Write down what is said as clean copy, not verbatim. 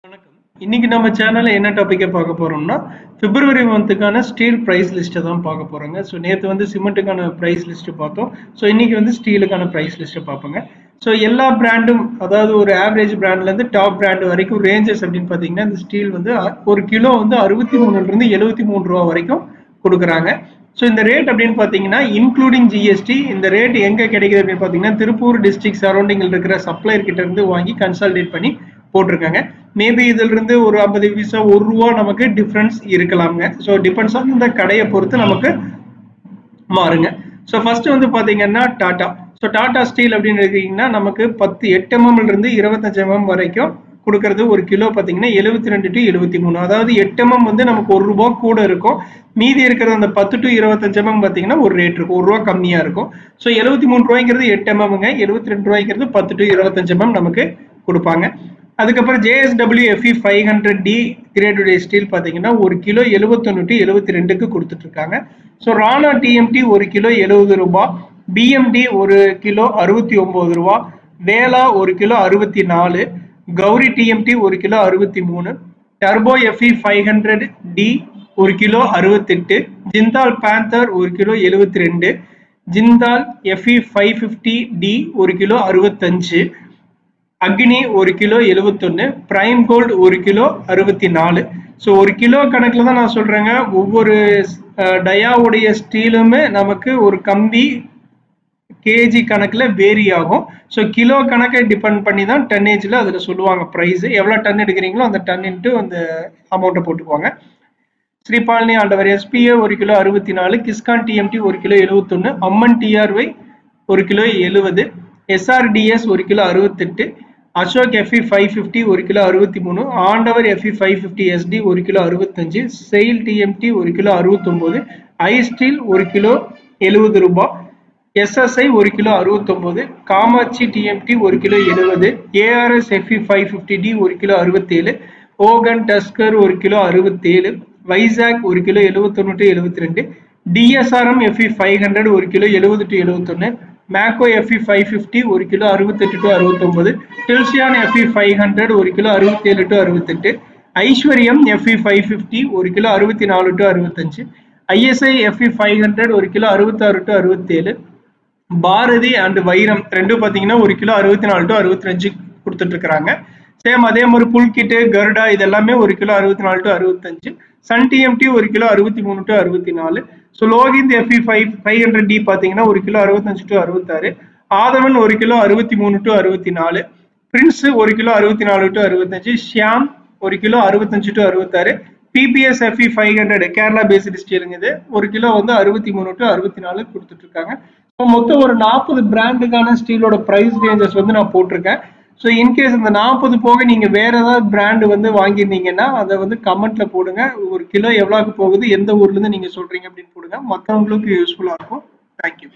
வணக்கம். இன்னைக்கு நம்ம சேனல்ல என்ன டாபிக்கை பார்க்க போறோம்னா பிப்ரவரி மந்த்துக்கான ஸ்டீல் பிரைஸ் லிஸ்ட்டை தான் பார்க்க போறோங்க. ஸோ நேற்று வந்து சிமெண்ட்டுக்கான பிரைஸ் லிஸ்ட் பார்த்தோம். ஸோ இன்னைக்கு வந்து ஸ்டீலுக்கான பிரைஸ் லிஸ்ட்டை பார்ப்போங்க. ஸோ எல்லா பிராண்டும், அதாவது ஒரு ஆவரேஜ் பிராண்ட்லேருந்து டாப் பிராண்ட் வரைக்கும் ரேஞ்சஸ் அப்படின்னு பார்த்தீங்கன்னா இந்த ஸ்டீல் வந்து ஒரு கிலோ வந்து 63 73 ரூபா வரைக்கும் கொடுக்குறாங்க. ஸோ இந்த ரேட் அப்படின்னு பார்த்தீங்கன்னா இன்க்ளூடிங் ஜிஎஸ்டி. இந்த ரேட் எங்கே கிடைக்குது அப்படின்னு பார்த்தீங்கன்னா திருப்பூர் டிஸ்ட்ரிக்ட் சரௌண்டிங்கில் இருக்கிற சப்ளையர் கிட்ட இருந்து வாங்கி கன்சால்டேட் பண்ணி போட்டிருக்காங்க. மேபி இதுல இருந்து ஒரு 50 பைசா ₹1 நமக்கு டிஃபரன்ஸ் இருக்கலாம்ங்க. ஸோ டிபெண்ட்ஸ் ஆன் இந்த கடையை பொறுத்து நமக்கு மாறுங்க. ஸோ ஃபர்ஸ்ட் வந்து பாத்தீங்கன்னா டாடா. ஸோ டாடா ஸ்டீல் அப்படின்னு எடுத்தீங்கன்னா நமக்கு 8 mm இருந்து 25 mm வரைக்கும் கொடுக்கறது. ஒரு கிலோ பார்த்தீங்கன்னா 72 to 73. அதாவது 8 mm வந்து நமக்கு ₹1 கூட இருக்கும். மீதி இருக்கிற அந்த 10 to 25 mm பார்த்தீங்கன்னா ஒரு ரேட் இருக்கும், ₹1 கம்மியா இருக்கும். ஸோ 73 ரூபாய்ங்கிறது 8 mmங்க, 72 ரூபாய்ங்கிறது 10 to 25 mm நமக்கு கொடுப்பாங்க. அதுக்கப்புறம் JSW FE 500D கிரேடுடைய ஸ்டீல் பார்த்தீங்கன்னா ஒரு கிலோ 71 to 72க்கு கொடுத்துட்டு இருக்காங்க. ஸோ ராணா TMT ஒரு கிலோ ₹70, BMD ஒரு கிலோ ₹69, வேலா ஒரு கிலோ ₹64, கௌரி TMT ஒரு கிலோ ₹63, டர்போ FE 500D ஒரு கிலோ ₹68, ஜிந்தால் பேந்தர் ஒரு கிலோ ₹72, ஜிந்தால் FE 550D ஒரு கிலோ ₹65, அக்னி ஒரு கிலோ ₹71, பிரைம் கோல்டு ஒரு கிலோ ₹64. ஸோ ஒரு கிலோ கணக்கில் தான் நான் சொல்றேங்க. ஒவ்வொரு டயாவுடைய ஸ்டீலுமே நமக்கு ஒரு கம்பி கேஜி கணக்கில் வேரி ஆகும். ஸோ கிலோ கணக்கை டிபெண்ட் பண்ணி தான் டன்னேஜில் அதில் சொல்லுவாங்க ப்ரைஸ். எவ்வளோ டன் எடுக்கிறீங்களோ அந்த டன் இன்ட்டு அந்த அமௌண்ட்டை போட்டுக்குவாங்க. ஸ்ரீபாலினி ஆண்டவர் SPA ஒரு கிலோ ₹64, கிஸ்கான் TMT ஒரு கிலோ ₹71, அம்மன் TRY ஒரு கிலோ ₹70, SRDS ஒரு கிலோ ₹68, அசோக் FE 550 ஒரு கிலோ ₹63, ஆண்டவர் FE 550 SD ஒரு கிலோ ₹65, செயில் TMT ஒரு கிலோ ₹69, ஐ ஸ்டீல் ஒரு கிலோ ₹70, SSI ஒரு கிலோ ₹69, காமாட்சி TMT ஒரு கிலோ ₹70, ARS FE 550D ஒரு கிலோ ₹67, ஓகன் டஸ்கர் ஒரு கிலோ ₹67, வைசாக் ஒரு கிலோ 71 to 72, DSRM FE 500 ஒரு கிலோ 70 to 71, மேக்கோ FE 550 ஒரு கிலோ 68 to 69, டில்சியான் FE 500 ஒரு கிலோ 67 to 68, ஐஸ்வர்யம் FE 550 ஒரு கிலோ 64 to 65, ISI FE 500 ஒரு கிலோ 66 to 67, பாரதி அண்ட் வைரம் ரெண்டும் பார்த்தீங்கன்னா ஒரு கிலோ 64 to 65 கொடுத்துட்டு இருக்கிறாங்க. சேம் அதே மாதிரி புல்கிட்டு கருடா இதெல்லாமே ஒரு கிலோ 64 to 65, சன் TMT ஒரு கிலோ 63 to 64. ஸோ லோகிந்த் FE 500D பார்த்தீங்கன்னா ஒரு கிலோ 65 to 66, ஆதவன் ஒரு கிலோ 63 to 64, பிரின்ஸ் ஒரு கிலோ 64 to 65, ஷியாம் ஒரு kilo 65 to 66, PPS FE 500 Kerala based ஸ்டீலுங்க, இது ஒரு கிலோ வந்து 63 to 64 கொடுத்துட்டு இருக்காங்க. ஸோ மொத்தம் ஒரு 40 பிராண்டுக்கான ஸ்டீலோட ப்ரைஸ் ரேஞ்சஸ் வந்து நான் போட்டிருக்கேன். ஸோ இன்கேஸ் இந்த 40 போக நீங்கள் வேற ஏதாவது பிராண்டு வந்து வாங்கியிருந்தீங்கன்னா அதை வந்து கமெண்ட்ல போடுங்க. ஒரு கிலோ எவ்வளோக்கு போகுது, எந்த ஊர்லேருந்து நீங்கள் சொல்றீங்க அப்படின்னு போடுங்க. மற்றவங்களுக்கு யூஸ்ஃபுல்லாக இருக்கும். தேங்க்யூ.